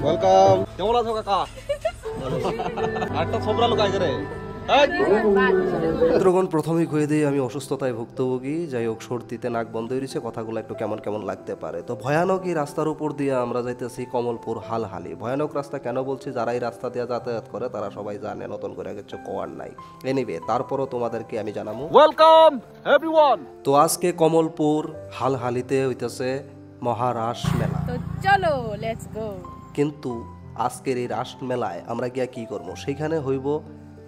Welcome. কেমন আছো কাকা? একটা ছোবরা লোক আগে রে। মিত্রগণ, প্রথমেই কয়ে দিই আমি অসুস্থতায় ভুক্তভোগী। যাই হোক, সর্দিতে নাক বন্ধ হয়েছে, কথাগুলো একটু কেমন কেমন লাগতে পারে। তো ভয়ানক এই রাস্তার উপর দিয়ে আমরা যাইতেছি কমলপুর হালহালি। ভয়ানক রাস্তা কেন বলছি, যারা এই রাস্তা দিয়ে যাতায়াত করে তারা সবাই জানে, নতুন করে কিছু কোয়ার নাই। এনিওয়ে, তারপরও তোমাদেরকে আমি জানাবো ওয়েলকাম এভরিওয়ান। তো আজকে কমলপুর হালহালিতে হইতেছে মহারাস মেলা। তো চলো লেটস গো। কিন্তু আজকের এই রাস মেলায় আমরা গিয়া কি করবো, সেইখানে হইব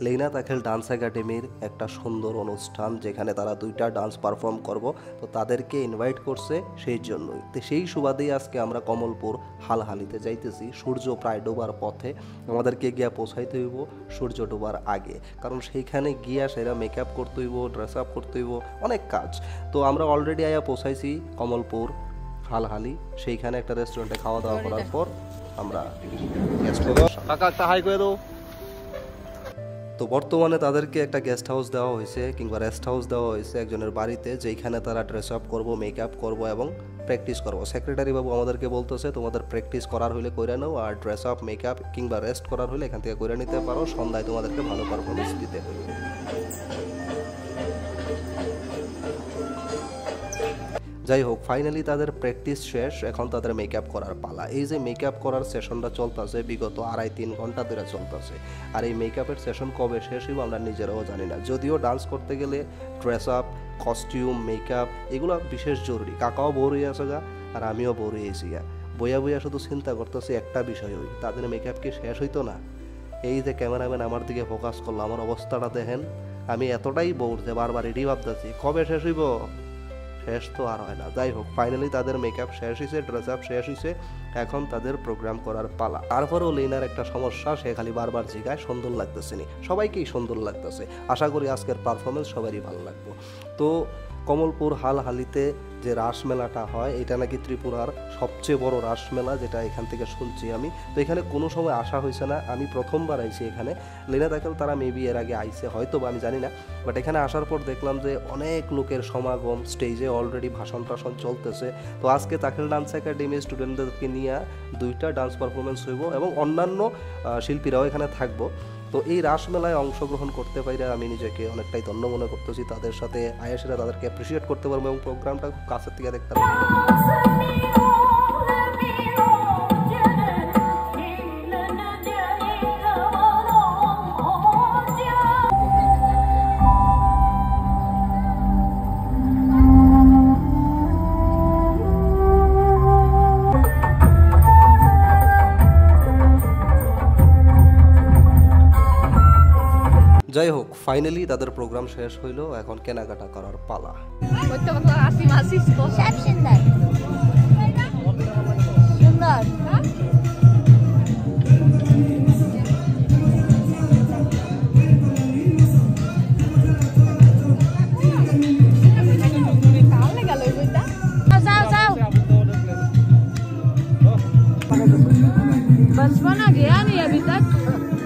লেইনা তাখেল ডান্স একাডেমির একটা সুন্দর অনুষ্ঠান, যেখানে তারা 2টা ডান্স পারফর্ম করব। তো তাদেরকে ইনভাইট করছে সেই জন্যই। তো সেই সুবাদেই আজকে আমরা কমলপুর হালহালিতে যাইতেছি। সূর্য প্রায় ডোবার পথে, আমাদেরকে গিয়া পৌঁছাইতে হইব সূর্য ডোবার আগে, কারণ সেইখানে গিয়া সেরা মেকআপ করতে হইব, ড্রেস আপ করতে হইব, অনেক কাজ। তো আমরা অলরেডি আয়া পৌঁছাইছি কমলপুর হালহালি। সেইখানে একটা রেস্টুরেন্টে খাওয়া দাওয়া করার পর আমরা হাই করে দেবো। তো বর্তমানে তাদেরকে একটা গেস্ট হাউস দেওয়া হয়েছে কিংবা রেস্ট হাউস দেওয়া হয়েছে একজনের বাড়িতে, যেইখানে তারা ড্রেস আপ করবো, মেকআপ করবো এবং প্র্যাকটিস করবো। সেক্রেটারি বাবু আমাদেরকে বলতেছে তোমাদের প্র্যাকটিস করার হলে কইরা নাও, আর ড্রেস আপ মেকআপ কিংবা রেস্ট করার হলে এখান থেকে কইরা নিতে পারো, সন্ধ্যায় তোমাদেরকে ভালো পারফরমেন্স দিতে হবে। যাই হোক, ফাইনালি তাদের প্র্যাকটিস শেষ, এখন তাদের মেকআপ করার পালা। এই যে মেকআপ করার সেশনটা চলতেছে বিগত 2.5-3 ঘন্টা ধরে চলতেছে, আর এই মেকআপের সেশন কবে শেষ হইব আমরা নিজেরাও জানি না। যদিও ডান্স করতে গেলে ড্রেস আপ, কস্টিউম, মেকআপ এগুলো বিশেষ জরুরি। কাকাও বোর হয়ে আছে গা, আর আমিও বোর হয়েছি গা। বইয়া বইয়া শুধু চিন্তা করতেছি একটা বিষয়, হই তাদের মেকআপ কি শেষ হইতো না? এই যে ক্যামেরাম্যান আমার দিকে ফোকাস করলো, আমার অবস্থাটা দেখেন। আমি এতটাই বোর যে বারবার এটি ভাবতেছি কবে শেষ হইব, শেষ তো আর হয় না। যাই হোক, ফাইনালি তাদের মেকআপ শেষ হয়েছে, ড্রেস আপ শেষ হয়েছে, এখন তাদের প্রোগ্রাম করার পালা। তারপরেও লেনার একটা সমস্যা, সে খালি বারবার জিগায় সুন্দর লাগতেছে নি। সবাইকেই সুন্দর লাগতেছে। আশা করি আজকের পারফরমেন্স সবারই ভালো লাগবে। তো কমলপুর হালহালিতে যে রাসমেলাটা হয়, এটা নাকি ত্রিপুরার সবচেয়ে বড় রাসমেলা, যেটা এখান থেকে শুনছি আমি। তো এখানে কোনো সময় আসা হয়েছে না, আমি প্রথমবার আইছি এখানে। লেনা তাকেল তারা মেবি এর আগে আইছে হয়তো বা, আমি জানি না। বাট এখানে আসার পর দেখলাম যে অনেক লোকের সমাগম, স্টেজে অলরেডি ভাষণ টাষণ চলতেছে। তো আজকে তাকেল ডান্স একাডেমির স্টুডেন্টদেরকে নিয়ে 2টা ডান্স পারফরমেন্স হইব এবং অন্যান্য শিল্পীরাও এখানে থাকবো। তো এই রাসমেলায় অংশগ্রহণ করতে পারে আমি নিজেকে অনেকটাই ধন্য মনে করতেছি। তাদের সাথে আয়েসেরা তাদেরকে অ্যাপ্রিসিয়েট করতে পারবো এবং প্রোগ্রামটা খুব কাছের থেকে দেখতে পারবো। যাই হোক, ফাইনালি তাদের প্রোগ্রাম শেষ হইলো, এখন কেনাকাটা করার পালা।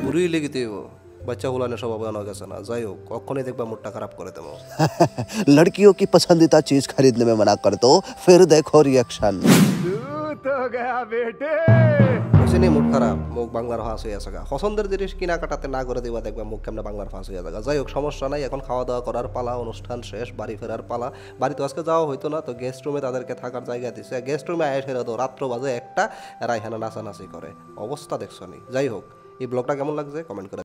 বুড়ি লেগিতে बच्चा बुलाने सब बना गया ना। যাই হোক, কখনই দেখবা মুডটা খারাপ করে দেবো। लड़कियों की पसंदीदा चीज खरीदने में मना कर दो, फिर देखो रिएक्शन। তো গয়া বেটে বুঝিনি মুড খারাপ, মুখ বাংলার ফাঁস হয়ে আসা। পছন্দের জিনিস কেনাকাটাতে না করে দিবা, দেখবা মুখ কেমন বাংলার ফাঁস হয়ে যাবে। যাই হোক, সমস্যা নাই, এখন খাওয়া দাওয়া করার পালা, অনুষ্ঠান শেষ, বাড়ি ফেরার পালা। বাড়িতে আজকে যাওয়া হইতো না, তো গেস্ট রুমে তাদেরকে থাকার জায়গা দিছে। গেস্ট রুমে আয় ফেরা তো রাত্র বাজে 1টা, এরা এখানে নাচানাচি করে, অবস্থা দেখছো নি। যাই হোক, এই ব্লগটা কেমন লাগছে কমেন্ট করে।